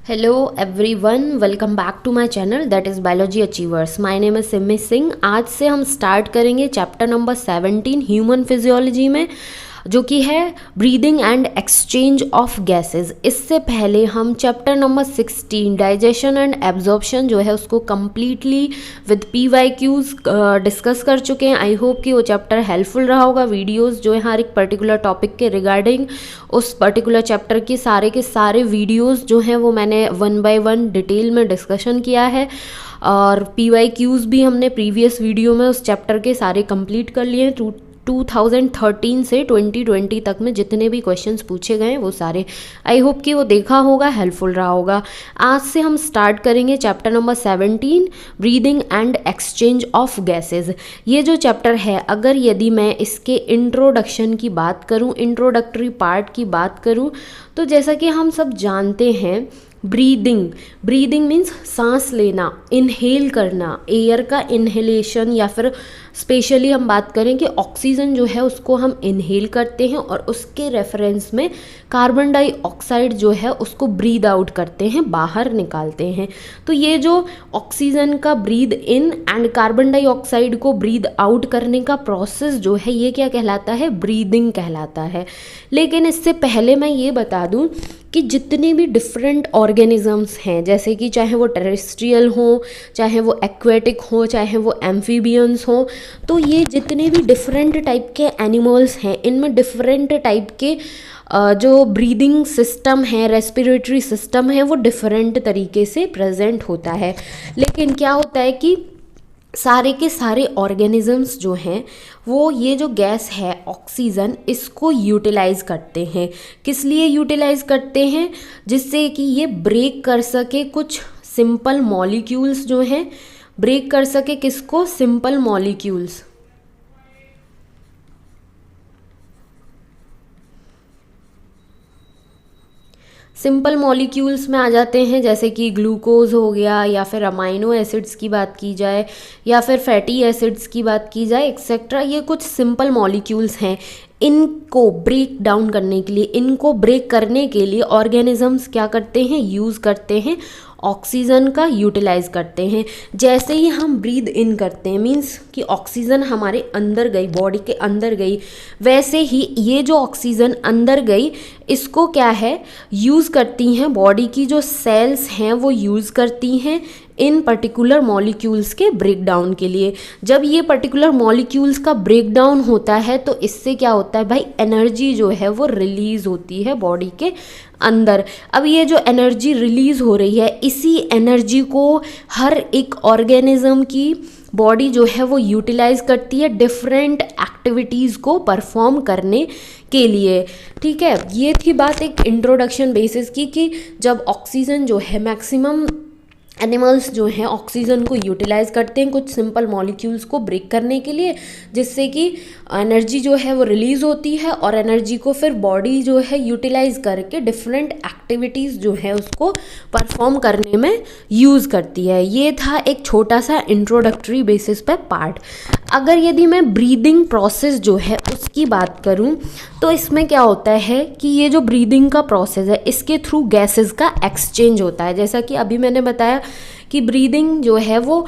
Hello everyone, welcome back to my channel that is Biology Achievers. My name is Simi Singh. आज से हम start करेंगे chapter number 17 human physiology में, जो कि है breathing and exchange of gases. इससे पहले हम chapter number 16 digestion and absorption जो है उसको कम्प्लीटली विद PYQs डिस्कस कर चुके हैं। आई होप कि वो चैप्टर हेल्पफुल रहा होगा। वीडियोस जो है हर एक पर्टिकुलर टॉपिक के रिगार्डिंग उस पर्टिकुलर चैप्टर के सारे वीडियोस जो हैं वो मैंने 1 बाय 1 डिटेल में डिस्कशन किया है, और PYQs भी हमने प्रीवियस वीडियो में उस चैप्टर के सारे कंप्लीट कर लिए हैं। 2013 से 2020 तक में जितने भी क्वेश्चंस पूछे गए हैं वो सारे आई होप कि वो देखा होगा, हेल्पफुल रहा होगा। आज से हम स्टार्ट करेंगे chapter number 17 breathing and exchange of gases. ये जो चैप्टर है, अगर यदि मैं इसके इंट्रोडक्शन की बात करूं, इंट्रोडक्टरी पार्ट की बात करूं, तो जैसा कि हम सब जानते हैं ब्रीदिंग मीन्स सांस लेना, इनहेल करना, एयर का इनहेलेशन, या फिर स्पेशली हम बात करें कि ऑक्सीजन जो है उसको हम इनहेल करते हैं और उसके रेफरेंस में कार्बन डाइऑक्साइड जो है उसको ब्रीद आउट करते हैं, बाहर निकालते हैं। तो ये जो ऑक्सीजन का breathe in and carbon dioxide को ब्रीद आउट करने का प्रोसेस जो है ये क्या कहलाता है? ब्रीदिंग कहलाता है। लेकिन इससे पहले मैं ये बता दूं कि जितने भी डिफरेंट ऑर्गेनिजम्स हैं, जैसे कि चाहे वो टेरेस्ट्रियल हो, चाहे वो एक्वेटिक हो, चाहे वो एम्फीबियंस हो, तो ये जितने भी डिफरेंट टाइप के एनिमल्स हैं, इनमें डिफरेंट टाइप के जो ब्रीदिंग सिस्टम है, रेस्पिरेटरी सिस्टम है, वो डिफरेंट तरीके से प्रेजेंट होता है। लेकिन क्या होता है कि सारे के सारे ऑर्गेनिजम्स जो हैं वो ये जो गैस है ऑक्सीजन, इसको यूटिलाइज़ करते हैं। किस लिए यूटिलाइज़ करते हैं? जिससे कि ये ब्रेक कर सके कुछ सिंपल मॉलिक्यूल्स जो हैं, ब्रेक कर सके किसको? Simple molecules. सिंपल मॉलिक्यूल्स में आ जाते हैं, जैसे कि ग्लूकोज हो गया, या फिर अमाइनो एसिड्स की बात की जाए, या फिर फैटी एसिड्स की बात की जाए, एक्सेट्रा। ये कुछ सिंपल मॉलिक्यूल्स हैं। इनको ब्रेक डाउन करने के लिए, इनको ब्रेक करने के लिए ऑर्गेनिजम्स क्या करते हैं? यूज़ करते हैं ऑक्सीजन का, यूटिलाइज करते हैं। जैसे ही हम ब्रीद इन करते हैं, मीन्स कि ऑक्सीजन हमारे अंदर गई, बॉडी के अंदर गई, वैसे ही ये जो ऑक्सीजन अंदर गई इसको क्या है? यूज़ करती हैं बॉडी की जो सेल्स हैं, वो यूज़ करती हैं इन पर्टिकुलर मॉलिक्यूल्स के ब्रेक डाउन के लिए। जब ये पर्टिकुलर मॉलिक्यूल्स का ब्रेक डाउन होता है तो इससे क्या होता है भाई? एनर्जी जो है वो रिलीज़ होती है बॉडी के अंदर। अब ये जो एनर्जी रिलीज़ हो रही है, इसी एनर्जी को हर एक ऑर्गेनिज्म की बॉडी जो है वो यूटिलाइज करती है डिफरेंट एक्टिविटीज़ को परफॉर्म करने के लिए। ठीक है, ये थी बात एक इंट्रोडक्शन बेसिस की कि जब ऑक्सीजन जो है, मैक्सिमम एनिमल्स जो हैं ऑक्सीजन को यूटिलाइज करते हैं कुछ सिंपल मॉलिक्यूल्स को ब्रेक करने के लिए, जिससे कि एनर्जी जो है वो रिलीज़ होती है, और एनर्जी को फिर बॉडी जो है यूटिलाइज करके डिफरेंट एक्टिविटीज़ जो है उसको परफॉर्म करने में यूज़ करती है। ये था एक छोटा सा इंट्रोडक्टरी बेसिस पे पार्ट। अगर यदि मैं ब्रीदिंग प्रोसेस जो है उसकी बात करूं, तो इसमें क्या होता है कि ये जो ब्रीदिंग का प्रोसेस है, इसके थ्रू गैसेस का एक्सचेंज होता है। जैसा कि अभी मैंने बताया कि ब्रीदिंग जो है वो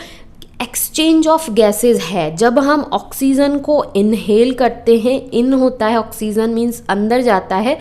एक्सचेंज ऑफ गैसेस है। जब हम ऑक्सीजन को इनहेल करते हैं, इन होता है ऑक्सीजन, मीन्स अंदर जाता है,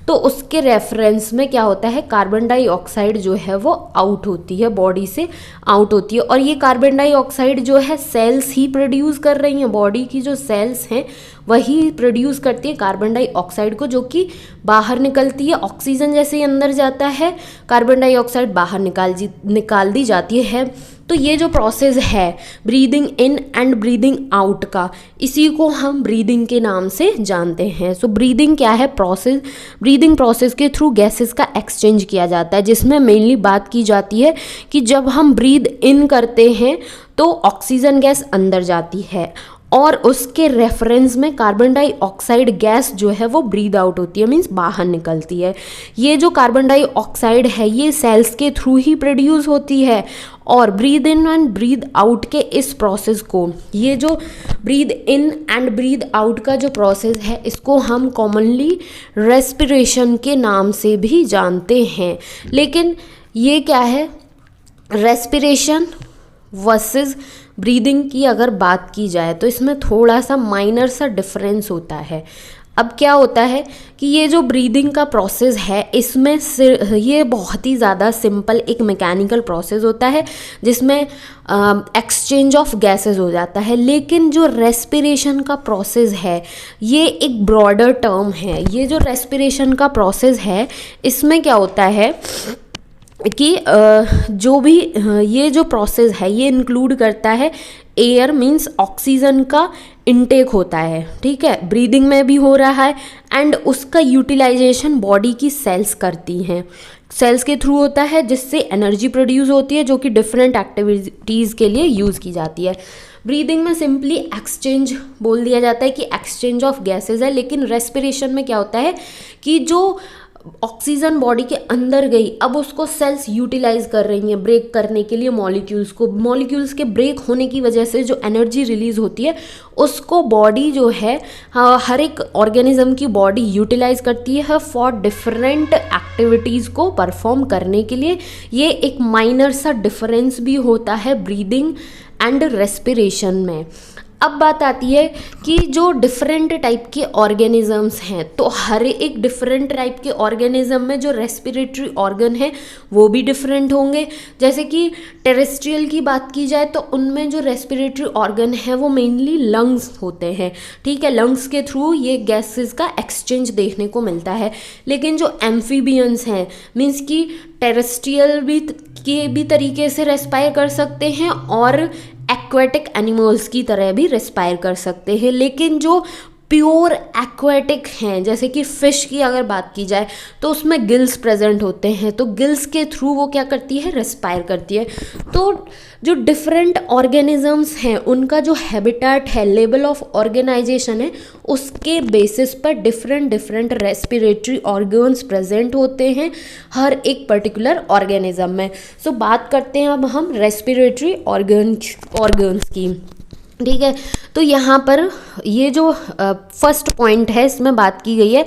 तो उसके रेफरेंस में क्या होता है? कार्बन डाइऑक्साइड जो है वो आउट होती है, बॉडी से आउट होती है। और ये कार्बन डाइऑक्साइड जो है सेल्स ही प्रोड्यूस कर रही हैं, बॉडी की जो सेल्स हैं वही प्रोड्यूस करती है कार्बन डाइऑक्साइड को, जो कि बाहर निकलती है। ऑक्सीजन जैसे ही अंदर जाता है, कार्बन डाइऑक्साइड बाहर निकाल दी जाती है। तो ये जो प्रोसेस है breathing in and breathing out का, इसी को हम ब्रीदिंग के नाम से जानते हैं। सो ब्रीदिंग क्या है? प्रोसेस। ब्रीदिंग प्रोसेस के थ्रू गैसेस का एक्सचेंज किया जाता है, जिसमें मेनली बात की जाती है कि जब हम ब्रीद इन करते हैं तो ऑक्सीजन गैस अंदर जाती है, और उसके रेफरेंस में कार्बन डाइऑक्साइड गैस जो है वो ब्रीद आउट होती है, मीन्स बाहर निकलती है। ये जो कार्बन डाइऑक्साइड है ये सेल्स के थ्रू ही प्रोड्यूस होती है, और breathe in and breathe out के इस प्रोसेस को, ये जो breathe in and breathe out का जो प्रोसेस है, इसको हम कॉमनली रेस्पिरेशन के नाम से भी जानते हैं। लेकिन ये क्या है, रेस्पिरेशन वर्सेस ब्रीदिंग की अगर बात की जाए तो इसमें थोड़ा सा माइनर सा डिफरेंस होता है। अब क्या होता है कि ये जो ब्रीदिंग का प्रोसेस है इसमें ये बहुत ही ज़्यादा सिंपल एक मैकेनिकल प्रोसेस होता है जिसमें एक्सचेंज ऑफ गैसेस हो जाता है। लेकिन जो रेस्पिरेशन का प्रोसेस है ये एक ब्रॉडर टर्म है। ये जो रेस्पिरेशन का प्रोसेस है इसमें क्या होता है कि जो भी ये जो प्रोसेस है ये इंक्लूड करता है एयर मीन्स ऑक्सीजन का इनटेक होता है, ठीक है, ब्रीदिंग में भी हो रहा है एंड उसका यूटिलाइजेशन बॉडी की सेल्स करती हैं, सेल्स के थ्रू होता है जिससे एनर्जी प्रोड्यूस होती है जो कि डिफरेंट एक्टिविटीज़ के लिए यूज़ की जाती है। ब्रीदिंग में सिंपली एक्सचेंज बोल दिया जाता है कि एक्सचेंज ऑफ गैसेस है, लेकिन रेस्पिरेशन में क्या होता है कि जो ऑक्सीजन बॉडी के अंदर गई अब उसको सेल्स यूटिलाइज कर रही हैं ब्रेक करने के लिए मॉलिक्यूल्स को। मॉलिक्यूल्स के ब्रेक होने की वजह से जो एनर्जी रिलीज होती है उसको बॉडी जो है हर एक ऑर्गेनिज्म की बॉडी यूटिलाइज करती है फॉर डिफरेंट एक्टिविटीज़ को परफॉर्म करने के लिए। ये एक माइनर सा डिफरेंस भी होता है ब्रीदिंग एंड रेस्पिरेशन में। अब बात आती है कि जो डिफरेंट टाइप के ऑर्गेनिजम्स हैं तो हर एक डिफरेंट टाइप के ऑर्गेनिज्म में जो रेस्पिरेटरी ऑर्गन है वो भी डिफरेंट होंगे। जैसे कि टेरेस्ट्रियल की बात की जाए तो उनमें जो रेस्पिरेटरी ऑर्गन है वो मेनली लंग्स होते हैं, ठीक है, लंग्स के थ्रू ये गैसेस का एक्सचेंज देखने को मिलता है। लेकिन जो एम्फीबियंस हैं मीन्स कि टेरेस्ट्रियल भी के भी तरीके से रेस्पायर कर सकते हैं और एक्वेटिक एनिमल्स की तरह भी रेस्पायर कर सकते हैं। लेकिन जो प्योर एक्वेटिक हैं जैसे कि फ़िश की अगर बात की जाए तो उसमें गिल्स प्रेजेंट होते हैं, तो गिल्स के थ्रू वो क्या करती है, रेस्पायर करती है। तो जो डिफरेंट ऑर्गेनिजम्स हैं उनका जो हैबिटेट है, लेवल ऑफ ऑर्गेनाइजेशन है, उसके बेसिस पर डिफरेंट रेस्पिरेटरी ऑर्गन्स प्रेजेंट होते हैं हर एक पर्टिकुलर ऑर्गेनिज्म में। सो बात करते हैं अब हम रेस्पिरेटरी ऑर्गन्स की, ठीक है। तो यहाँ पर ये जो फर्स्ट पॉइंट है इसमें बात की गई है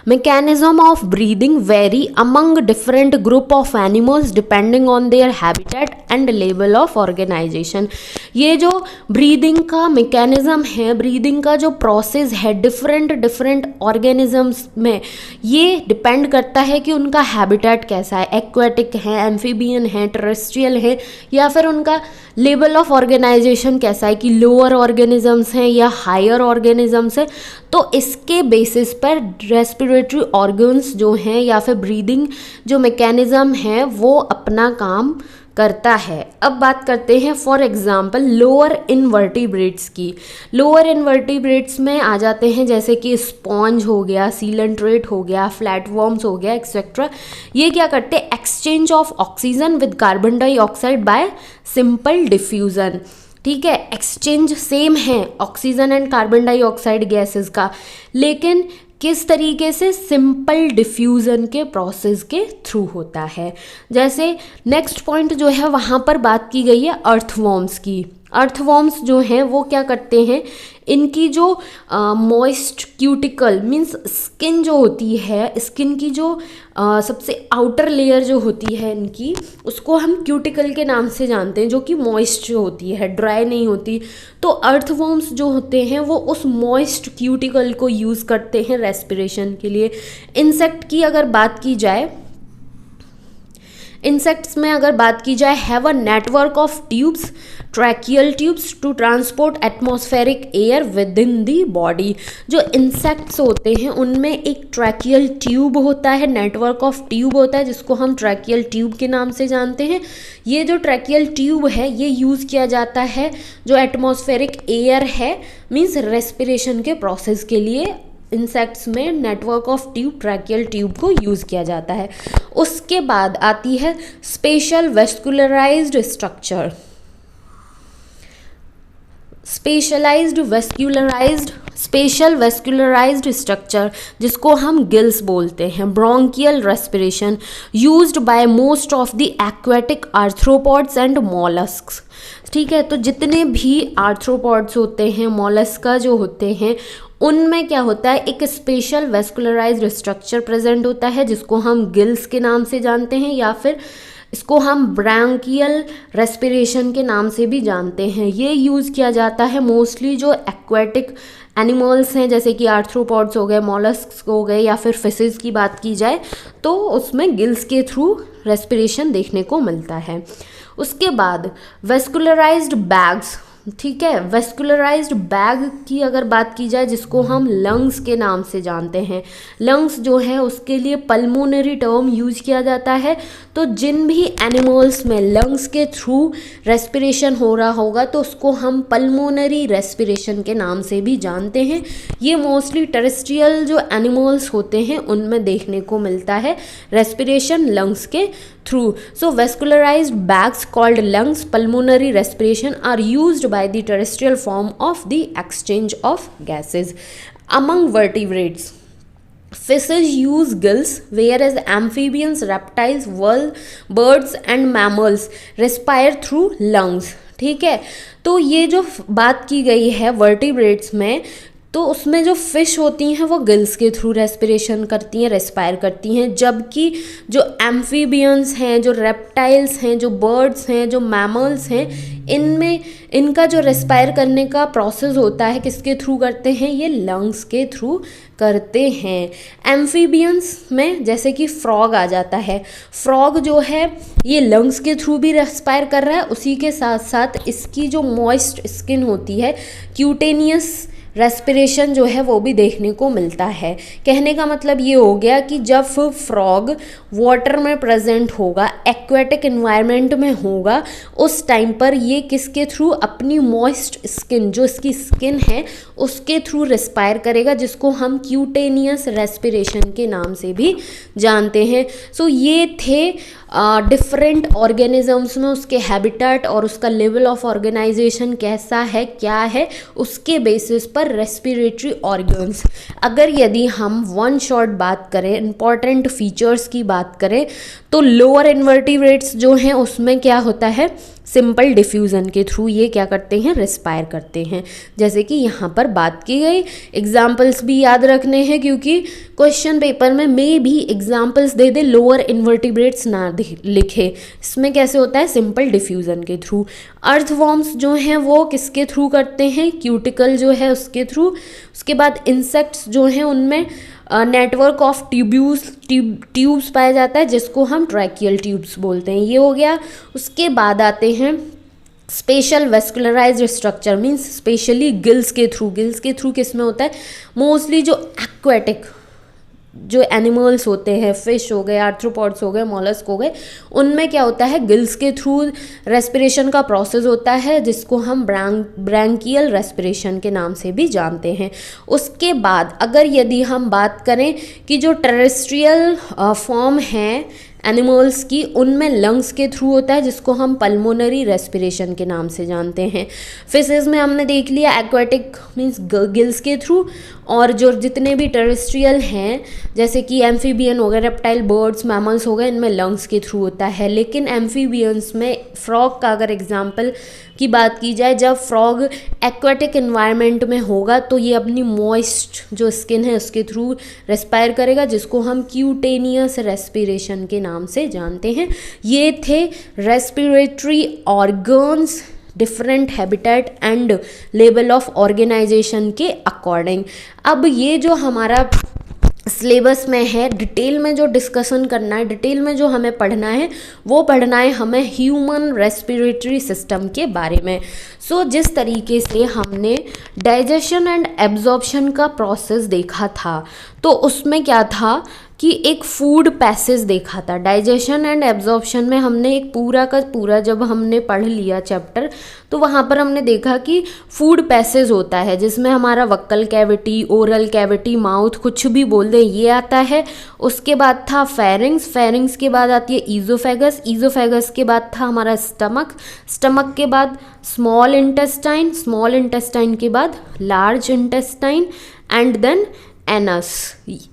mechanism of breathing very among different group of animals depending on their habitat and level of organization. ये जो ब्रीदिंग का मैकेनिज्म है, ब्रीदिंग का जो प्रोसेस है डिफरेंट ऑर्गेनिजम्स में, ये डिपेंड करता है कि उनका हैबिटेट कैसा है, एक्वेटिक है, एम्फीबियन है, टेरेस्ट्रियल है, या फिर उनका लेवल ऑफ ऑर्गेनाइजेशन कैसा है कि लोअर ऑर्गेनिजम्स हैं या हायर ऑर्गेनिजम्स हैं। तो इसके बेसिस पर रेस्पिरेटरी ऑर्गन्स जो हैं या फिर ब्रीदिंग जो मैकेनिज्म है वो अपना काम करता है। अब बात करते हैं फॉर एग्जांपल लोअर इनवर्टिब्रेट्स की। लोअर इनवर्टिब्रेट्स में आ जाते हैं जैसे कि स्पॉन्ज हो गया, सीलेंट्रेट हो गया, फ्लैटवर्म्स हो गया, एक्सेट्रा। ये क्या करते हैं, exchange of oxygen with carbon dioxide bye simple diffusion, ठीक है, एक्सचेंज सेम है oxygen and carbon dioxide gases का, लेकिन किस तरीके से, सिंपल डिफ्यूज़न के प्रोसेस के थ्रू होता है। जैसे नेक्स्ट पॉइंट जो है वहाँ पर बात की गई है अर्थवॉर्म्स की। अर्थवॉर्म्स जो हैं वो क्या करते हैं, इनकी जो मॉइस्ट क्यूटिकल मीन्स स्किन जो होती है, स्किन की जो सबसे आउटर लेयर जो होती है इनकी, उसको हम क्यूटिकल के नाम से जानते हैं, जो कि मॉइस्ट जो होती है, ड्राई नहीं होती। तो अर्थवॉर्म्स जो होते हैं वो उस मॉइस्ट क्यूटिकल को यूज़ करते हैं रेस्पिरेशन के लिए। इंसेक्ट की अगर बात की जाए, इंसेक्ट्स में अगर बात की जाए, have a network of tubes, tracheal tubes to transport atmospheric air within the body. जो इंसेक्ट्स होते हैं उनमें एक ट्रैकियल ट्यूब होता है, नेटवर्क ऑफ ट्यूब होता है जिसको हम ट्रैकियल ट्यूब के नाम से जानते हैं। ये जो ट्रैकियल ट्यूब है ये यूज़ किया जाता है जो एटमॉस्फेरिक एयर है मीन्स रेस्पिरेशन के प्रोसेस के लिए। इंसेक्ट्स में network of tube, tracheal tube को यूज़ किया जाता है। उसके बाद आती है special vascularised structure, special vascularised structure जिसको हम गिल्स बोलते हैं। Bronchial respiration used by most of the aquatic arthropods and molluscs, ठीक है। तो जितने भी आर्थ्रोपॉड्स होते हैं, मॉलस्का जो होते हैं, उनमें क्या होता है, एक स्पेशल वेस्कुलराइज्ड स्ट्रक्चर प्रेजेंट होता है जिसको हम गिल्स के नाम से जानते हैं या फिर इसको हम ब्रैंकियल रेस्पिरेशन के नाम से भी जानते हैं। ये यूज़ किया जाता है मोस्टली जो एक्वेटिक एनिमल्स हैं, जैसे कि आर्थ्रोपॉड्स हो गए, मॉलस्क्स हो गए, या फिर फिशेस की बात की जाए तो उसमें गिल्स के थ्रू रेस्पिरेशन देखने को मिलता है। उसके बाद वेस्कुलराइज्ड बैग्स, ठीक है, वेस्कुलराइज्ड बैग की अगर बात की जाए जिसको हम लंग्स के नाम से जानते हैं, लंग्स जो है उसके लिए पल्मोनरी टर्म यूज किया जाता है। तो जिन भी एनिमल्स में लंग्स के थ्रू रेस्पिरेशन हो रहा होगा तो उसको हम पल्मोनरी रेस्पिरेशन के नाम से भी जानते हैं। ये मोस्टली टेरेस्ट्रियल जो एनिमल्स होते हैं उनमें देखने को मिलता है रेस्पिरेशन लंग्स के through. So vascularized bags called lungs pulmonary respiration are used by the terrestrial form of the exchange of gases. Among vertebrates, fishes use gills, whereas amphibians, reptiles, birds and mammals respire through lungs. ठीक है, तो ये जो बात की गई है vertebrates में, तो उसमें जो फिश होती हैं वो गिल्स के थ्रू रेस्पिरेशन करती हैं, रेस्पायर करती हैं, जबकि जो एम्फीबियंस हैं, जो रेप्टाइल्स हैं, जो बर्ड्स हैं, जो मैमल्स हैं, इनमें इनका जो रेस्पायर करने का प्रोसेस होता है किसके थ्रू करते हैं, ये लंग्स के थ्रू करते हैं। एम्फीबियंस में जैसे कि फ्रॉग आ जाता है, फ्रॉग जो है ये लंग्स के थ्रू भी रेस्पायर कर रहा है, उसी के साथ साथ इसकी जो मॉइस्ट स्किन होती है, क्यूटेनियस रेस्पिरेशन जो है वो भी देखने को मिलता है। कहने का मतलब ये हो गया कि जब फ्रॉग वाटर में प्रेजेंट होगा, एक्वेटिक एनवायरनमेंट में होगा, उस टाइम पर ये किसके थ्रू, अपनी मॉइस्ट स्किन, जो इसकी स्किन है उसके थ्रू रेस्पायर करेगा, जिसको हम क्यूटेनियस रेस्पिरेशन के नाम से भी जानते हैं। सो ये थे डिफरेंट ऑर्गेनिजम्स में उसके हैबिटेट और उसका लेवल ऑफ ऑर्गेनाइजेशन कैसा है, क्या है, उसके बेसिस पर रेस्पिरेटरी ऑर्गन्स। अगर यदि हम वन शॉट बात करें, इंपॉर्टेंट फीचर्स की बात करें, तो लोअर इन्वर्टिब्रेट्स जो हैं उसमें क्या होता है, सिंपल डिफ्यूज़न के थ्रू ये क्या करते हैं, रेस्पायर करते हैं, जैसे कि यहाँ पर बात की गई। एग्जाम्पल्स भी याद रखने हैं क्योंकि क्वेश्चन पेपर में मे भी एग्जाम्पल्स दे दे, लोअर इन्वर्टिब्रेट्स ना लिखे। इसमें कैसे होता है, सिंपल डिफ्यूज़न के थ्रू। अर्थवॉर्म्स जो हैं वो किसके थ्रू करते हैं, क्यूटिकल जो है उसके थ्रू। उसके बाद इंसेक्ट्स जो हैं उनमें नेटवर्क ऑफ ट्यूब्स पाया जाता है, जिसको हम ट्रैकियल ट्यूब्स बोलते हैं, ये हो गया। उसके बाद आते हैं special vascularised structure, means specially gills के थ्रू। गिल्स के थ्रू किस में होता है, मोस्टली जो एक्वेटिक जो एनिमल्स होते हैं, फिश हो गए, आर्थ्रोपॉड्स हो गए, मॉलस्क हो गए, उनमें क्या होता है, गिल्स के थ्रू रेस्पिरेशन का प्रोसेस होता है, जिसको हम ब्रैंकियल रेस्पिरेशन के नाम से भी जानते हैं। उसके बाद अगर यदि हम बात करें कि जो टेरेस्ट्रियल फॉर्म हैं एनिमल्स की, उनमें लंग्स के थ्रू होता है, जिसको हम पल्मोनरी रेस्पिरेशन के नाम से जानते हैं। फिशेस में हमने देख लिया एक्वेटिक मीन्स गिल्स के थ्रू, और जो जितने भी टेरेस्ट्रियल हैं जैसे कि एम्फीबियन हो गए, रेप्टाइल, बर्ड्स, मैमल्स हो गए, इनमें लंग्स के थ्रू होता है। लेकिन एम्फीबियंस में फ्रॉग का अगर एग्जाम्पल की बात की जाए, जब फ्रॉग एक्वेटिक एनवायरनमेंट में होगा तो ये अपनी मॉइस्ट जो स्किन है उसके थ्रू रेस्पायर करेगा, जिसको हम क्यूटेनियस रेस्पिरेशन के नाम से जानते हैं। ये थे respiratory organs, different habitat and level of organization के अकॉर्डिंग। अब ये जो हमारा सिलेबस में है, डिटेल में जो डिस्कशन करना है, डिटेल में जो हमें पढ़ना है, वो पढ़ना है हमें ह्यूमन रेस्पिरेटरी सिस्टम के बारे में। सो जिस तरीके से हमने डाइजेशन एंड एब्जॉर्प्शन का प्रोसेस देखा था, तो उसमें क्या था कि एक फूड पैसेज देखा था। डाइजेशन एंड एब्जॉर्प्शन में हमने एक पूरा का पूरा जब हमने पढ़ लिया चैप्टर, तो वहाँ पर हमने देखा कि फूड पैसेज होता है, जिसमें हमारा वक्कल कैविटी, ओरल कैविटी, माउथ, कुछ भी बोल दें, ये आता है। उसके बाद था फेरिंग्स, फेरिंग्स के बाद आती है ईजोफेगस, ईजोफेगस के बाद था हमारा स्टमक, स्टमक के बाद स्मॉल इंटेस्टाइन, स्मॉल इंटेस्टाइन के बाद large intestine and then anus.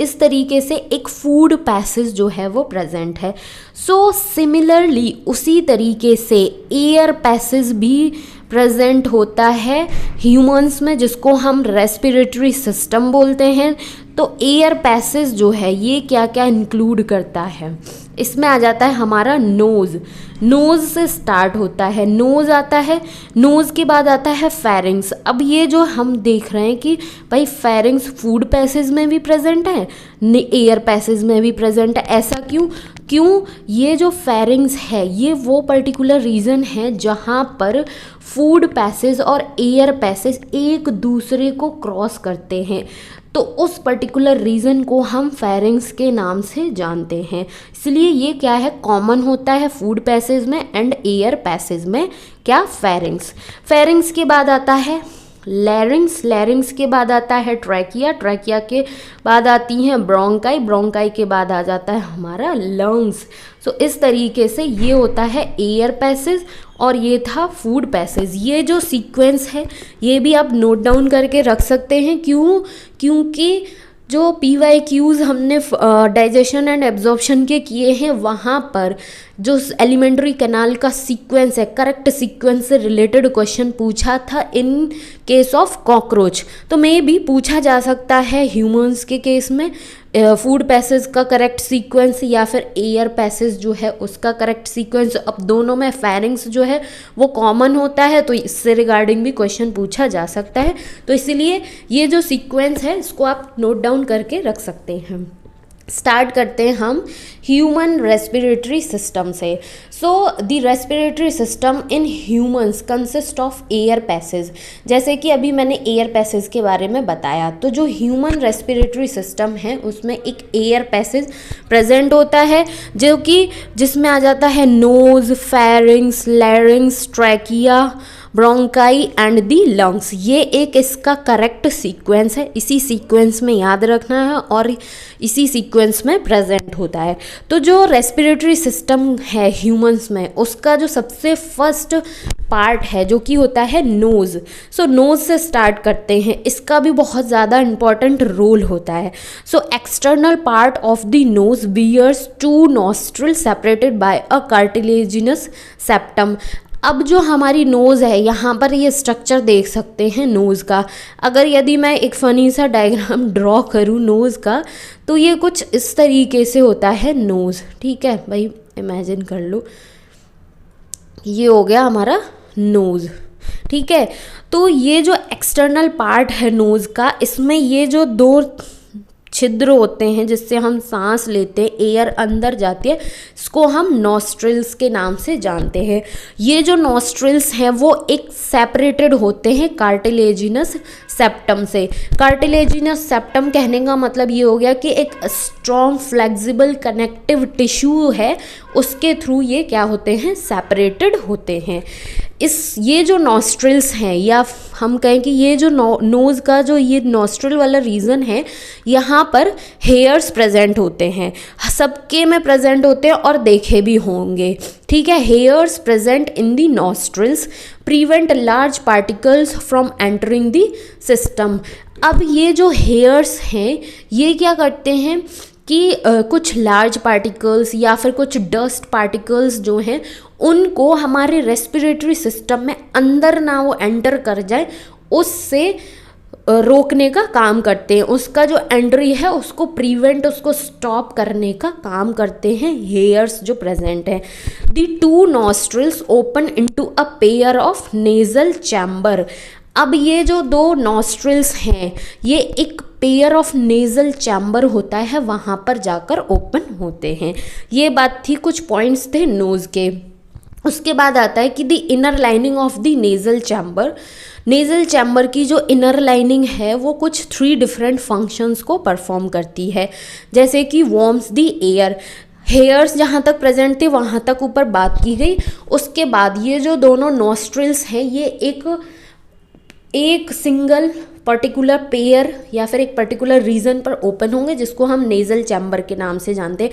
इस तरीके से एक फूड पैसेज जो है वो प्रेजेंट है। सो सिमिलरली उसी तरीके से एयर पैसेज भी प्रेजेंट होता है ह्यूमंस में, जिसको हम रेस्पिरेटरी सिस्टम बोलते हैं। तो एयर पैसेज जो है ये क्या क्या इंक्लूड करता है, इसमें आ जाता है हमारा नोज़, नोज़ से स्टार्ट होता है, नोज़ आता है, नोज़ के बाद आता है फेरिंग्स। अब ये जो हम देख रहे हैं कि भाई फेरिंग्स फूड पैसेज में भी प्रेजेंट है, एयर पैसेज में भी प्रेजेंट है, ऐसा क्यों? ये जो फेरिंग्स है ये वो पर्टिकुलर रीजन है जहाँ पर फूड पैसेज और एयर पैसेज एक दूसरे को क्रॉस करते हैं, तो उस पर्टिकुलर रीजन को हम फेरिंग्स के नाम से जानते हैं। इसलिए ये क्या है, कॉमन होता है फूड पैसेज में एंड एयर पैसेज में, क्या, फेरिंग्स। फेरिंग्स के बाद आता है लैरिंग्स, लैरिंग्स के बाद आता है ट्रैकिया, ट्रैकिया के बाद आती हैं ब्रोंकाई, ब्रोंकाई के बाद आ जाता है हमारा लंग्स। सो इस तरीके से ये होता है एयर पैसेज और ये था फूड पैसेज। ये जो सीक्वेंस है ये भी आप नोट डाउन करके रख सकते हैं, क्योंकि जो PYQs हमने डाइजेशन एंड एब्जॉर्प्शन के किए हैं वहाँ पर जो एलिमेंट्री कैनाल का सीक्वेंस है, करेक्ट सीक्वेंस से रिलेटेड क्वेश्चन पूछा था इन केस ऑफ कॉकरोच, तो मे भी पूछा जा सकता है ह्यूमंस के केस में फूड पैसेज का करेक्ट सीक्वेंस या फिर एयर पैसेज जो है उसका करेक्ट सीक्वेंस। अब दोनों में फेरिंग्स जो है वो कॉमन होता है, तो इससे रिगार्डिंग भी क्वेश्चन पूछा जा सकता है, तो इसीलिए ये जो सीक्वेंस है इसको आप नोट डाउन करके रख सकते हैं। स्टार्ट करते हैं हम ह्यूमन रेस्पिरेटरी सिस्टम से। So the respiratory system in humans consist of air passage. जैसे कि अभी मैंने एयर पैसेज के बारे में बताया, तो जो ह्यूमन रेस्पिरेटरी सिस्टम है उसमें एक एयर पैसेज प्रेजेंट होता है जो कि जिसमें आ जाता है nose, pharynx, larynx, trachea, bronchi and the lungs. ये एक इसका करेक्ट सीक्वेंस है, इसी सीक्वेंस में याद रखना है और इसी सीक्वेंस में प्रेजेंट होता है। तो जो रेस्पिरेटरी सिस्टम है ह्यूमंस में उसका जो सबसे फर्स्ट पार्ट है जो कि होता है नोज़। सो नोज़ से स्टार्ट करते हैं, इसका भी बहुत ज़्यादा इंपॉर्टेंट रोल होता है। So external part of the nose bears two nostril separated by a cartilaginous septum. अब जो हमारी नोज़ है यहाँ पर ये स्ट्रक्चर देख सकते हैं नोज़ का। अगर यदि मैं एक फ़नी सा डायग्राम ड्रॉ करूँ नोज़ का तो ये कुछ इस तरीके से होता है नोज़, ठीक है भाई, इमेजिन कर लो ये हो गया हमारा नोज़, ठीक है। तो ये जो एक्सटर्नल पार्ट है नोज़ का, इसमें ये जो दो छिद्र होते हैं जिससे हम सांस लेते हैं, एयर अंदर जाती है, इसको हम नॉस्ट्रिल्स के नाम से जानते हैं। ये जो नॉस्ट्रिल्स हैं वो एक सेपरेटेड होते हैं कार्टिलेजिनस सेप्टम से। कार्टिलेजिनस सेप्टम कहने का मतलब ये हो गया कि एक स्ट्रॉन्ग फ्लेक्सिबल कनेक्टिव टिश्यू है, उसके थ्रू ये क्या होते हैं, सेपरेटेड होते हैं। ये जो नॉस्ट्रिल्स हैं या हम कहें कि ये जो नोज़ का जो ये नॉस्ट्रिल वाला रीजन है, यहाँ पर हेयर्स प्रेजेंट होते हैं, सबके में प्रेजेंट होते हैं और देखे भी होंगे, ठीक है। Hairs present in the nostrils prevent large particles from entering the system. अब ये जो हेयर्स हैं ये क्या करते हैं कि कुछ लार्ज पार्टिकल्स या फिर कुछ डस्ट पार्टिकल्स जो हैं उनको हमारे रेस्पिरेटरी सिस्टम में अंदर ना वो एंटर कर जाए, उससे रोकने का काम करते हैं। उसका जो एंट्री है उसको प्रिवेंट, उसको स्टॉप करने का काम करते हैं हेयर्स जो प्रेजेंट हैं। The two nostrils open into a pair of nasal chamber. अब ये जो दो नॉस्ट्रिल्स हैं ये एक पेयर ऑफ नेजल चैम्बर होता है, वहाँ पर जाकर ओपन होते हैं। ये बात थी, कुछ पॉइंट्स थे नोज़ के। उसके बाद आता है कि the inner lining of the nasal chamber. Nasal chamber की जो इनर लाइनिंग है वो कुछ 3 डिफरेंट फंक्शंस को परफॉर्म करती है, जैसे कि वार्म्स द एयर। हेयर्स जहाँ तक प्रेजेंट थे वहाँ तक ऊपर बात की गई। उसके बाद ये जो दोनों नॉस्ट्रिल्स हैं ये एक सिंगल पर्टिकुलर पेयर या फिर एक पर्टिकुलर रीजन पर ओपन होंगे जिसको हम नेज़ल चैम्बर के नाम से जानते हैं।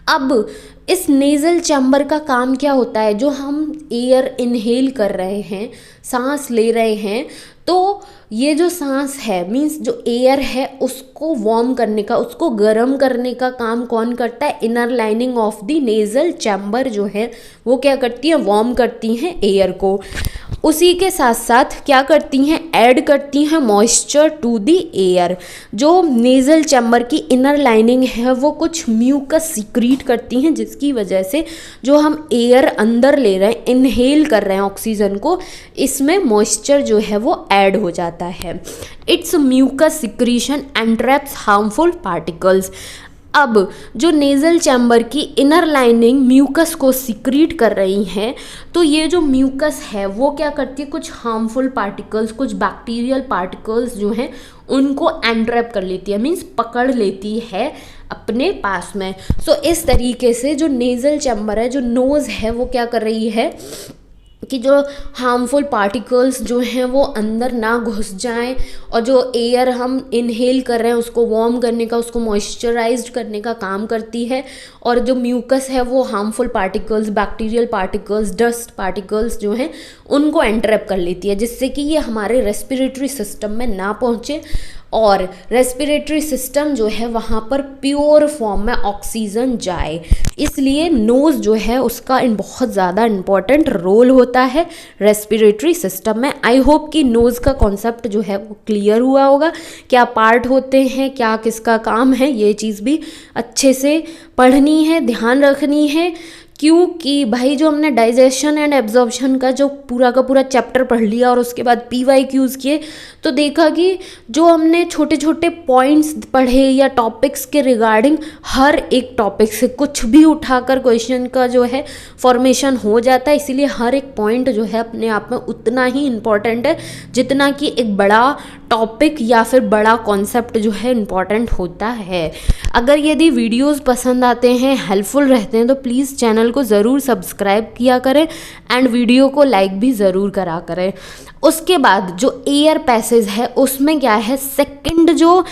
अब इस नेज़ल चैम्बर का काम क्या होता है, जो हम एयर इनहेल कर रहे हैं, सांस ले रहे हैं, तो ये जो सांस है मीन्स जो एयर है उसको वार्म करने का, उसको गर्म करने का काम कौन करता है, inner lining of the nasal chamber जो है वो क्या करती है, वार्म करती हैं एयर को। उसी के साथ साथ क्या करती हैं, ऐड करती हैं मॉइस्चर टू द एयर। जो नेज़ल चैम्बर की इनर लाइनिंग है वो कुछ म्यूकस सीक्रीट करती हैं, जिसकी वजह से जो हम एयर अंदर ले रहे हैं, इनहेल कर रहे हैं ऑक्सीजन को, इसमें मॉइस्चर जो है वो ऐड हो जाता है। It's mucus secretion entraps harmful particles. अब जो नेज़ल चैम्बर की इनर लाइनिंग म्यूकस को सिक्रीट कर रही हैं, तो ये जो म्यूकस है वो क्या करती है, कुछ हार्मफुल पार्टिकल्स, कुछ बैक्टीरियल पार्टिकल्स जो हैं उनको एंट्रैप कर लेती है, मीन्स पकड़ लेती है अपने पास में। सो इस तरीके से जो नेज़ल चैम्बर है, जो नोज़ है, वो क्या कर रही है कि जो हार्मफुल पार्टिकल्स जो हैं वो अंदर ना घुस जाएं, और जो एयर हम इनहेल कर रहे हैं उसको वार्म करने का, उसको मॉइस्चराइज्ड करने का काम करती है। और जो म्यूकस है वो harmful particles, bacterial particles, dust particles जो हैं उनको एंट्रैप कर लेती है, जिससे कि ये हमारे रेस्पिरेटरी सिस्टम में ना पहुँचे और रेस्पिरेटरी सिस्टम जो है वहाँ पर प्योर फॉर्म में ऑक्सीजन जाए। इसलिए नोज़ जो है उसका बहुत ज़्यादा इम्पॉर्टेंट रोल होता है रेस्पिरेटरी सिस्टम में। आई होप कि नोज़ का कॉन्सेप्ट जो है वो क्लियर हुआ होगा, क्या पार्ट होते हैं, क्या किसका काम है, ये चीज़ भी अच्छे से पढ़नी है, ध्यान रखनी है। क्योंकि भाई जो हमने डाइजेशन एंड एब्जॉर्प्शन का जो पूरा का पूरा चैप्टर पढ़ लिया और उसके बाद PYQs किए, तो देखा कि जो हमने छोटे छोटे पॉइंट्स पढ़े या टॉपिक्स के रिगार्डिंग, हर एक टॉपिक से कुछ भी उठाकर क्वेश्चन का जो है फॉर्मेशन हो जाता है। इसीलिए हर एक पॉइंट जो है अपने आप में उतना ही इम्पॉर्टेंट है जितना कि एक बड़ा टॉपिक या फिर बड़ा कॉन्सेप्ट जो है इम्पॉर्टेंट होता है। अगर यदि वीडियोस पसंद आते हैं, हेल्पफुल रहते हैं, तो प्लीज़ चैनल को ज़रूर सब्सक्राइब किया करें एंड वीडियो को लाइक भी ज़रूर करा करें। उसके बाद जो एयर पैसेज है उसमें क्या है, सेकंड जो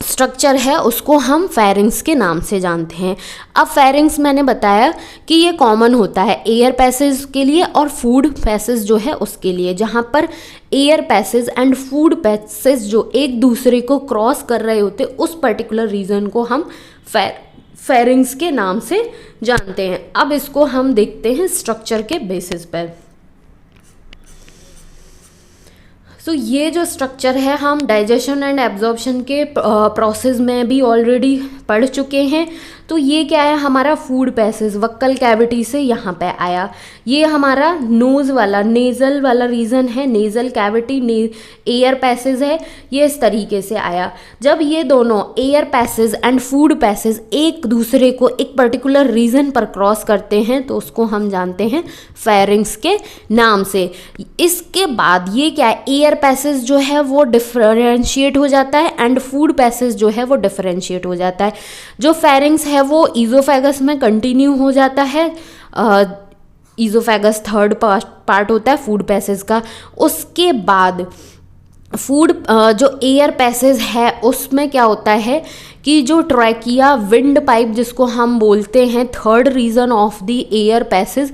स्ट्रक्चर है उसको हम फेरिंग्स के नाम से जानते हैं। अब फेरिंग्स मैंने बताया कि ये कॉमन होता है एयर पैसेज के लिए और फूड पैसेज जो है उसके लिए, जहाँ पर air passage and food passage जो एक दूसरे को क्रॉस कर रहे होते, उस पर्टिकुलर रीजन को हम फेरिंग्स के नाम से जानते हैं। अब इसको हम देखते हैं स्ट्रक्चर के बेसिस पर। सो ये जो स्ट्रक्चर है हम डाइजेशन एंड एब्जॉर्प्शन के प्रोसेस में भी ऑलरेडी पढ़ चुके हैं। तो ये क्या है, हमारा फूड पैसेज वक्कल कैविटी से यहाँ पे आया। ये हमारा नोज़ वाला नेज़ल वाला रीजन है, नेज़ल कैविटी एयर पैसेज है, ये इस तरीके से आया। जब ये दोनों air passage and food passage एक दूसरे को एक पर्टिकुलर रीजन पर क्रॉस करते हैं तो उसको हम जानते हैं फेरिंग्स के नाम से। इसके बाद ये क्या है, एयर पैसेज जो है वो डिफरेंशिएट हो जाता है एंड फूड पैसेज जो है वो डिफरेंशिएट हो जाता है। जो फेरिंग्स है वो ईज़ोफेगस में कंटिन्यू हो जाता है, ईज़ोफेगस थर्ड पार्ट होता है फूड पैसेज का। उसके बाद फूड जो एयर पैसेज है उसमें क्या होता है कि जो ट्रैकिया विंड पाइप जिसको हम बोलते हैं, third region of the air passage,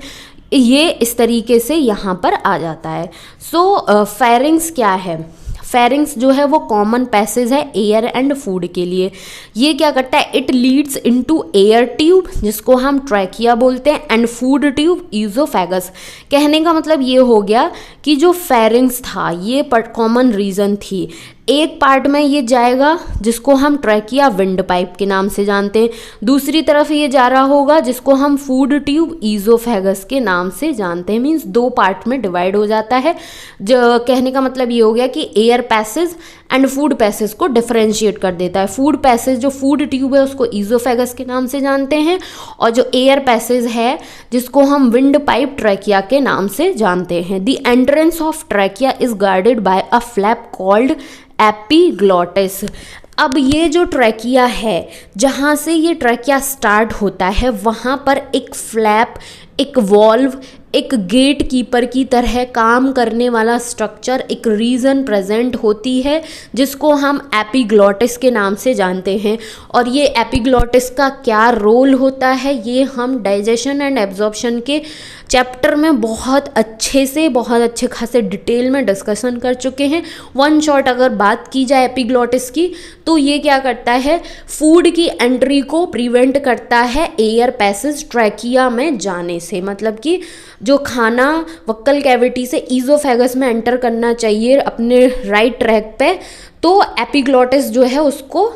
ये इस तरीके से यहाँ पर आ जाता है। सो फेरिंग्स क्या है, फेरिंग्स जो है वो कॉमन पैसेज है एयर एंड फूड के लिए। ये क्या करता है, it leads into air tube जिसको हम ट्रैकिया बोलते हैं एंड फूड ट्यूब ईज़ोफेगस। कहने का मतलब ये हो गया कि जो फेरिंग्स था ये कॉमन रीजन थी, एक पार्ट में ये जाएगा जिसको हम ट्रैकिया विंड पाइप के नाम से जानते हैं, दूसरी तरफ ये जा रहा होगा जिसको हम फूड ट्यूब ईज़ोफेगस के नाम से जानते हैं। मीन्स दो पार्ट में डिवाइड हो जाता है। जो कहने का मतलब ये हो गया कि air passage and food passage को डिफरेंशिएट कर देता है। फूड पैसेज जो फूड ट्यूब है उसको ईज़ोफेगस के नाम से जानते हैं, और जो एयर पैसेज है जिसको हम विंड पाइप ट्रैकिया के नाम से जानते हैं। The entrance of trachea is guarded by a flap called epiglottis. अब ये जो ट्रैकिया है, जहाँ से ये ट्रैकिया स्टार्ट होता है, वहाँ पर एक फ्लैप, एक वॉल्व, एक गेट कीपर की तरह काम करने वाला स्ट्रक्चर, एक रीजन प्रेजेंट होती है जिसको हम एपिग्लॉटिस के नाम से जानते हैं। और ये एपिग्लॉटिस का क्या रोल होता है ये हम डाइजेशन एंड एब्जॉर्प्शन के चैप्टर में बहुत अच्छे खासे डिटेल में डिस्कशन कर चुके हैं। वन शॉट अगर बात की जाए एपिग्लॉटिस की, तो ये क्या करता है, फूड की एंट्री को प्रिवेंट करता है एयर पैसेज ट्रैकिया में जाने से। मतलब कि जो खाना वक्कल कैविटी से ईजोफेगस में एंटर करना चाहिए अपने राइट ट्रैक पे, तो एपिग्लॉटिस जो है उसको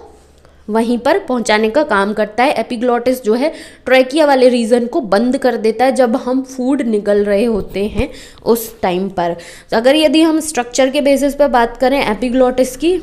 वहीं पर पहुंचाने का काम करता है। एपिग्लॉटिस जो है ट्रैकिया वाले रीजन को बंद कर देता है जब हम फूड निगल रहे होते हैं उस टाइम पर। अगर यदि हम स्ट्रक्चर के बेसिस पर बात करें एपिग्लॉटिस की,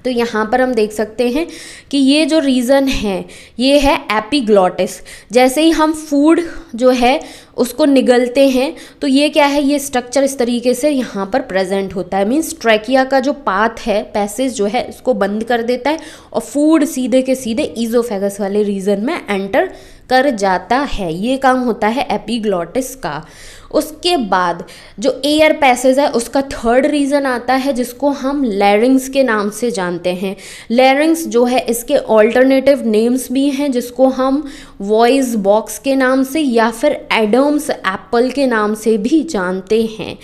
तो यहाँ पर हम देख सकते हैं कि ये जो रीज़न है ये है एपिग्लॉटिस। जैसे ही हम फूड जो है उसको निगलते हैं तो ये क्या है, ये स्ट्रक्चर इस तरीके से यहाँ पर प्रेजेंट होता है। मीन्स ट्रैकिया का जो पाथ है, पैसेज जो है, उसको बंद कर देता है और फूड सीधे के सीधे ईजोफेगस वाले रीजन में एंटर कर जाता है। ये काम होता है एपिग्लॉटिस का। उसके बाद जो एयर पैसेज है उसका थर्ड रीज़न आता है जिसको हम लैरिंग्स के नाम से जानते हैं। लैरिंग्स जो है इसके ऑल्टरनेटिव नेम्स भी हैं जिसको हम वॉइस बॉक्स के नाम से या फिर एडम्स एप्पल के नाम से भी जानते हैं।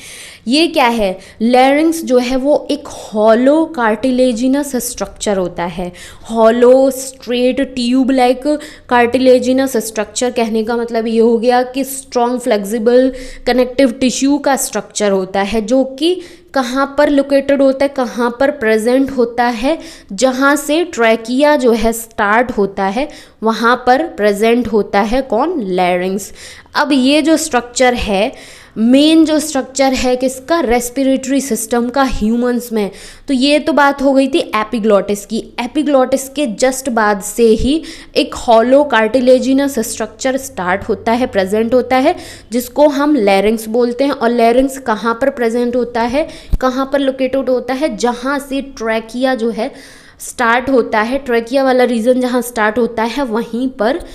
ये क्या है, लैरिंग्स जो है वो एक हॉलो कार्टिलेजिनस स्ट्रक्चर होता है। Hollow straight tube like cartilaginous structure कहने का मतलब ये हो गया कि स्ट्रॉन्ग फ्लेक्सिबल कनेक्टिव टिश्यू का स्ट्रक्चर होता है, जो कि कहाँ पर लोकेटेड होता है, कहाँ पर प्रेजेंट होता है, जहाँ से ट्रैकिया जो है स्टार्ट होता है वहाँ पर प्रेजेंट होता है कौन, लैरिंग्स। अब ये जो स्ट्रक्चर है, मेन जो स्ट्रक्चर है किसका, रेस्पिरेटरी सिस्टम का ह्यूमंस में। तो ये तो बात हो गई थी एपिग्लॉटिस की। एपिग्लॉटिस के जस्ट बाद से ही एक हॉलो कार्टिलेजिनस स्ट्रक्चर स्टार्ट होता है, प्रेजेंट होता है, जिसको हम लैरिंग्स बोलते हैं। और लैरिंग्स कहाँ पर प्रेजेंट होता है, कहाँ पर लोकेटेड होता है, जहाँ से ट्रैकिया जो है स्टार्ट होता है, ट्रैकिया वाला रीजन जहाँ स्टार्ट होता है वहीं पर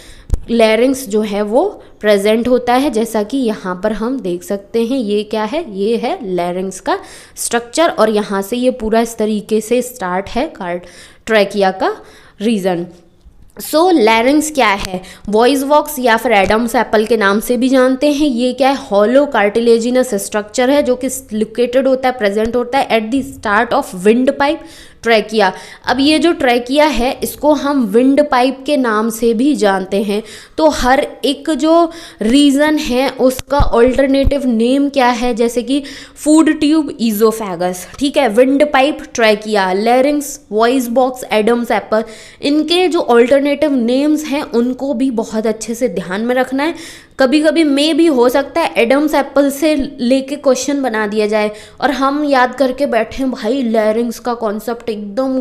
लैरिंग्स जो है वो प्रेजेंट होता है। जैसा कि यहाँ पर हम देख सकते हैं, ये क्या है, ये है लैरिंग्स का स्ट्रक्चर और यहाँ से ये पूरा इस तरीके से स्टार्ट है ट्रैकिया का रीजन। सो लैरिंग्स क्या है, वॉइस बॉक्स या फिर एडम्स एप्पल के नाम से भी जानते हैं। ये क्या है, हॉलो कार्टिलेजिनस स्ट्रक्चर है जो कि लोकेटेड होता है, प्रेजेंट होता है at the start of wind pipe trachea. अब ये जो ट्रैकिया है इसको हम विंड पाइप के नाम से भी जानते हैं। तो हर एक जो रीजन है उसका ऑल्टरनेटिव नेम क्या है, जैसे कि फूड ट्यूब ईजोफेगस, ठीक है, wind pipe trachea, लैरिंग्स, voice box, Adam's apple, इनके जो ऑल्टरनेटिव नेम्स हैं उनको भी बहुत अच्छे से ध्यान में रखना है। कभी कभी में भी हो सकता है एडम्स एप्पल से लेके क्वेश्चन बना दिया जाए और हम याद करके बैठे भाई लैरिंग्स का कॉन्सेप्ट एकदम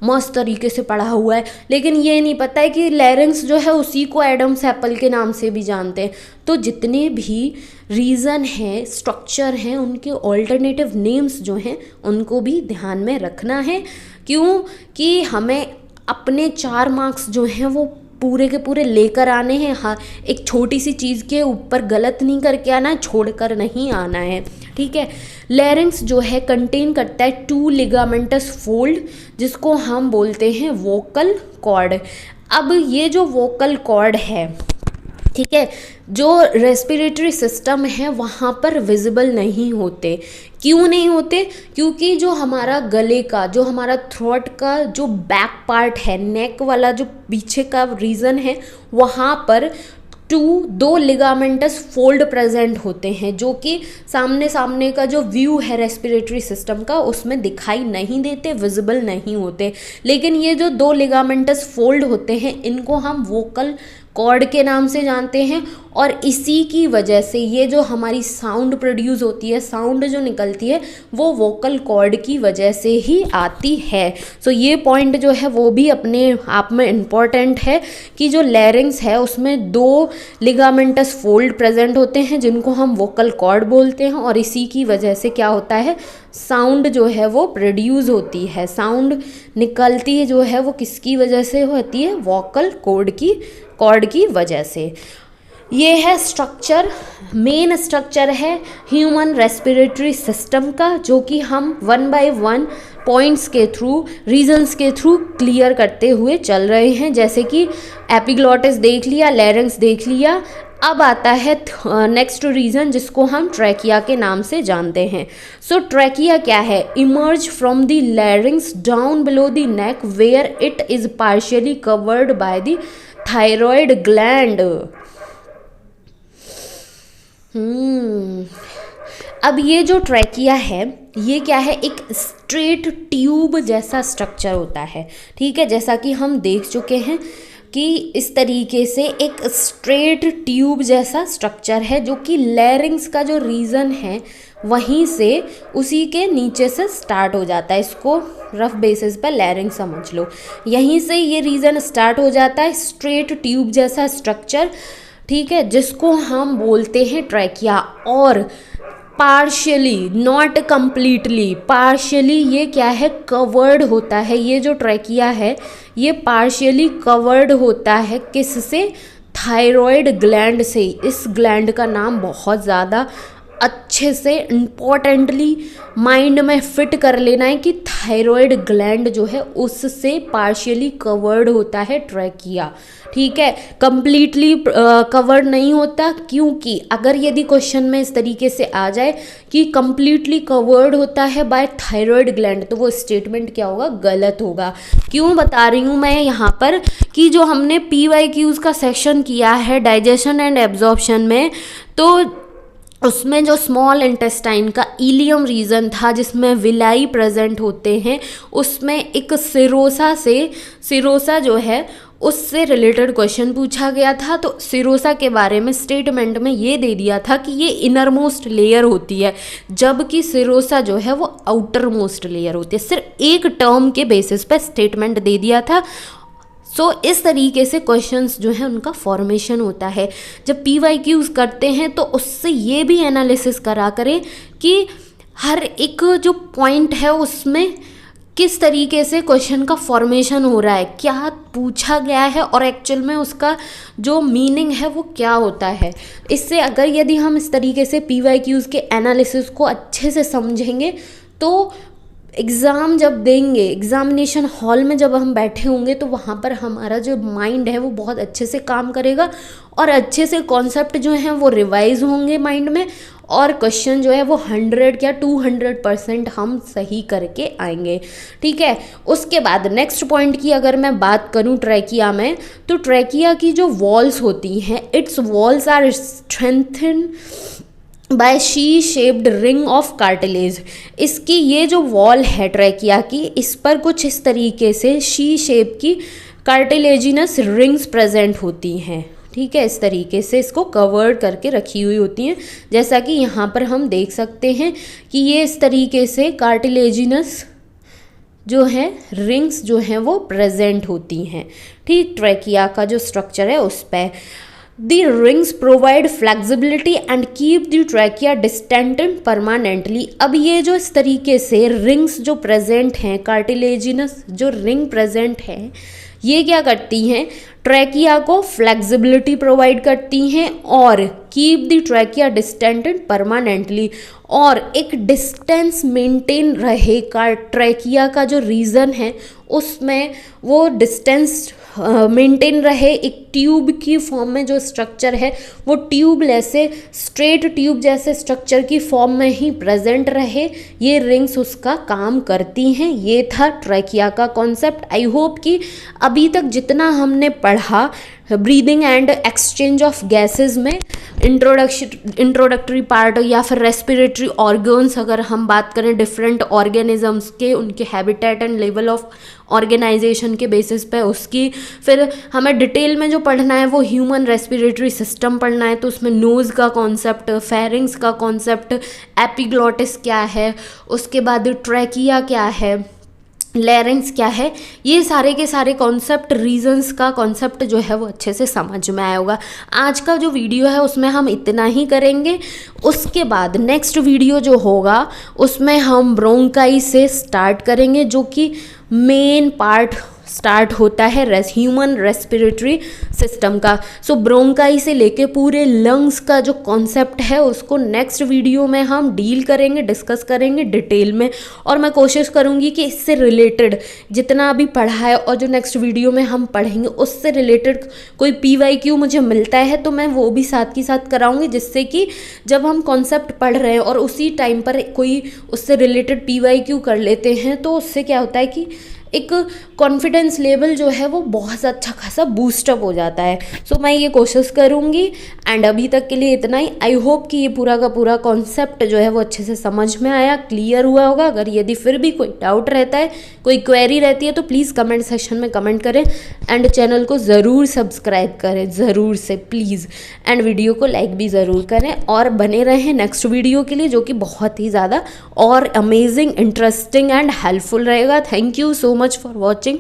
मस्त तरीके से पढ़ा हुआ है, लेकिन ये नहीं पता है कि लैरिंग्स जो है उसी को एडम्स एप्पल के नाम से भी जानते हैं। तो जितने भी रीज़न हैं, स्ट्रक्चर हैं, उनके ऑल्टरनेटिव नेम्स जो हैं उनको भी ध्यान में रखना है। क्यों कि हमें अपने 4 मार्क्स जो हैं वो पूरे के पूरे लेकर आने हैं। हाँ, एक छोटी सी चीज़ के ऊपर गलत नहीं करके आना है, छोड़कर नहीं आना है, ठीक है। लैरिंग्स जो है कंटेन करता है 2 लिगामेंटस फोल्ड जिसको हम बोलते हैं वोकल कॉर्ड। अब ये जो वोकल कॉर्ड है, ठीक है, जो रेस्पिरेटरी सिस्टम है वहाँ पर विजिबल नहीं होते। क्यों नहीं होते, क्योंकि जो हमारा गले का, जो हमारा थ्रोट का जो बैक पार्ट है, नेक वाला जो पीछे का रीजन है, वहाँ पर 2 लिगामेंटस फोल्ड प्रेजेंट होते हैं जो कि सामने सामने का जो व्यू है रेस्पिरेटरी सिस्टम का उसमें दिखाई नहीं देते, विजिबल नहीं होते। लेकिन ये जो 2 लिगामेंटस फोल्ड होते हैं इनको हम वोकल कॉर्ड के नाम से जानते हैं और इसी की वजह से ये जो हमारी साउंड प्रोड्यूस होती है, साउंड जो निकलती है वो वोकल कॉर्ड की वजह से ही आती है। सो ये पॉइंट जो है वो भी अपने आप में इम्पॉर्टेंट है कि जो लैरिंग्स है उसमें 2 लिगामेंटस फोल्ड प्रेजेंट होते हैं जिनको हम वोकल कॉर्ड बोलते हैं और इसी की वजह से क्या होता है, साउंड जो है वो प्रोड्यूस होती है, साउंड निकलती है जो है वो किसकी वजह से होती है, वोकल कॉर्ड की वजह से। ये है स्ट्रक्चर, मेन स्ट्रक्चर है ह्यूमन रेस्पिरेटरी सिस्टम का, जो कि हम 1 बाय 1 पॉइंट्स के थ्रू, रीजन्स के थ्रू क्लियर करते हुए चल रहे हैं। जैसे कि एपिग्लॉटिस देख लिया, लैरिंग्स देख लिया, अब आता है नेक्स्ट रीजन जिसको हम ट्रैकिया के नाम से जानते हैं। सो ट्रैकिया क्या है, emerge from the larynx down below the neck where it is partially covered by the thyroid gland. Hmm अब ये जो ट्रैकिया है, ये क्या है, एक स्ट्रेट ट्यूब जैसा स्ट्रक्चर होता है। ठीक है, जैसा कि हम देख चुके हैं कि इस तरीके से एक स्ट्रेट ट्यूब जैसा स्ट्रक्चर है, जो कि लैरिंग्स का जो रीजन है वहीं से, उसी के नीचे से स्टार्ट हो जाता है। इसको रफ बेसिस पर लैरिंग समझ लो, यहीं से ये रीजन स्टार्ट हो जाता है, स्ट्रेट ट्यूब जैसा स्ट्रक्चर। ठीक है, जिसको हम बोलते हैं ट्रैकिया। और पार्शियली, नॉट कम्प्लीटली, पार्शियली ये क्या है, कवर्ड होता है। ये जो ट्रैकिया है ये पार्शियली कवर्ड होता है, किससे, थायराइड ग्लैंड से। इस ग्लैंड का नाम बहुत ज़्यादा अच्छे से इम्पोर्टेंटली माइंड में फिट कर लेना है कि थायराइड ग्लैंड जो है उससे पार्शियली कवर्ड होता है ट्रैकिया। ठीक है, कंप्लीटली कवर्ड नहीं होता, क्योंकि अगर यदि क्वेश्चन में इस तरीके से आ जाए कि कंप्लीटली कवर्ड होता है बाय थायराइड ग्लैंड, तो वो स्टेटमेंट क्या होगा, गलत होगा। क्यों बता रही हूँ मैं यहाँ पर कि जो हमने PYQs का सेक्शन किया है डाइजेशन एंड एब्जॉर्प्शन में, तो उसमें जो स्मॉल इंटेस्टाइन का इलियम रीजन था जिसमें विलाई प्रेजेंट होते हैं, उसमें एक सिरोसा जो है उससे रिलेटेड क्वेश्चन पूछा गया था। तो सिरोसा के बारे में स्टेटमेंट में ये दे दिया था कि ये इनर मोस्ट लेयर होती है, जबकि सिरोसा जो है वो आउटर मोस्ट लेयर होती है। सिर्फ एक टर्म के बेसिस पे स्टेटमेंट दे दिया था। सो इस तरीके से क्वेश्चंस जो है उनका फॉर्मेशन होता है। जब PYQs करते हैं तो उससे ये भी एनालिसिस करा करें कि हर एक जो पॉइंट है उसमें किस तरीके से क्वेश्चन का फॉर्मेशन हो रहा है, क्या पूछा गया है और एक्चुअल में उसका जो मीनिंग है वो क्या होता है। इससे अगर यदि हम इस तरीके से PYQs के एनालिसिस को अच्छे से समझेंगे तो एग्ज़ाम जब देंगे, एग्ज़ामिनेशन हॉल में जब हम बैठे होंगे, तो वहाँ पर हमारा जो माइंड है वो बहुत अच्छे से काम करेगा और अच्छे से कॉन्सेप्ट जो हैं वो रिवाइज होंगे माइंड में, और क्वेश्चन जो है वो 100 या 200% हम सही करके आएंगे। ठीक है, उसके बाद नेक्स्ट पॉइंट की अगर मैं बात करूँ ट्रैकिया में, तो ट्रैकिया की जो वॉल्स होती हैं, its walls are strengthen by C shaped ring of cartilage. इसकी ये जो वॉल है ट्रैकिया की, इस पर कुछ इस तरीके से शी शेप की कार्टिलेजिनस रिंग्स प्रेजेंट होती हैं। ठीक है, इस तरीके से इसको कवर्ड करके रखी हुई होती हैं, जैसा कि यहाँ पर हम देख सकते हैं कि ये इस तरीके से कार्टिलेजिनस जो है रिंग्स जो हैं वो प्रेजेंट होती हैं। ठीक, ट्रैकिया का जो स्ट्रक्चर है उस पर The rings provide flexibility and keep the trachea distended permanently। अब ये जो इस तरीके से रिंग्स जो प्रेजेंट हैं, कार्टिलेजिनस जो रिंग प्रेजेंट है, ये क्या करती हैं, ट्रैकिया को फ्लेक्सिबिलिटी प्रोवाइड करती हैं और कीप द ट्रैकिया डिस्टेंटेड परमानेंटली, और एक डिस्टेंस मेंटेन रहेगा ट्रैकिया का जो रीज़न है उसमें वो डिस्टेंस मेंटेन रहे। एक ट्यूब की फॉर्म में जो स्ट्रक्चर है वो ट्यूबलेस से स्ट्रेट ट्यूब जैसे स्ट्रक्चर की फॉर्म में ही प्रेजेंट रहे, ये रिंग्स उसका काम करती हैं। ये था ट्रैकिया का कॉन्सेप्ट। आई होप कि अभी तक जितना हमने पढ़ा breathing and exchange of gases में इंट्रोडक्टरी पार्ट या फिर रेस्पिरेटरी ऑर्गन्स, अगर हम बात करें डिफरेंट ऑर्गेनिजम्स के, उनके habitat and level of organization के बेसिस पे उसकी, फिर हमें डिटेल में जो पढ़ना है वो ह्यूमन रेस्पिरेटरी सिस्टम पढ़ना है, तो उसमें नोज़ का कॉन्सेप्ट, फेरिंग्स का कॉन्सेप्ट, एपिग्लॉटिस क्या है, उसके बाद ट्रैकिया क्या है, लैरिंग्स क्या है, ये सारे के सारे कॉन्सेप्ट, रीजंस का कॉन्सेप्ट जो है वो अच्छे से समझ में आया होगा। आज का जो वीडियो है उसमें हम इतना ही करेंगे। उसके बाद नेक्स्ट वीडियो जो होगा उसमें हम ब्रोंकाई से स्टार्ट करेंगे, जो कि मेन पार्ट स्टार्ट होता है ह्यूमन रेस्पिरेटरी सिस्टम का। सो ब्रोंकाई से लेके पूरे लंग्स का जो कॉन्सेप्ट है उसको नेक्स्ट वीडियो में हम डील करेंगे, डिस्कस करेंगे डिटेल में, और मैं कोशिश करूँगी कि इससे रिलेटेड जितना अभी पढ़ा है और जो नेक्स्ट वीडियो में हम पढ़ेंगे उससे रिलेटेड कोई PYQ मुझे मिलता है तो मैं वो भी साथ के साथ कराऊँगी, जिससे कि जब हम कॉन्सेप्ट पढ़ रहे हैं और उसी टाइम पर कोई उससे रिलेटेड PYQ कर लेते हैं तो उससे क्या होता है कि एक कॉन्फिडेंस लेवल जो है वो बहुत अच्छा खासा बूस्टअप हो जाता है। सो मैं ये कोशिश करूँगी। एंड अभी तक के लिए इतना ही। आई होप कि ये पूरा का पूरा कॉन्सेप्ट जो है वो अच्छे से समझ में आया, क्लियर हुआ होगा। अगर यदि फिर भी कोई डाउट रहता है, कोई क्वेरी रहती है, तो प्लीज़ कमेंट सेक्शन में कमेंट करें एंड चैनल को ज़रूर सब्सक्राइब करें, ज़रूर से प्लीज़। एंड वीडियो को लाइक भी ज़रूर करें और बने रहें नेक्स्ट वीडियो के लिए, जो कि बहुत ही ज़्यादा और अमेजिंग, इंटरेस्टिंग एंड हेल्पफुल रहेगा। Thank you so much for watching.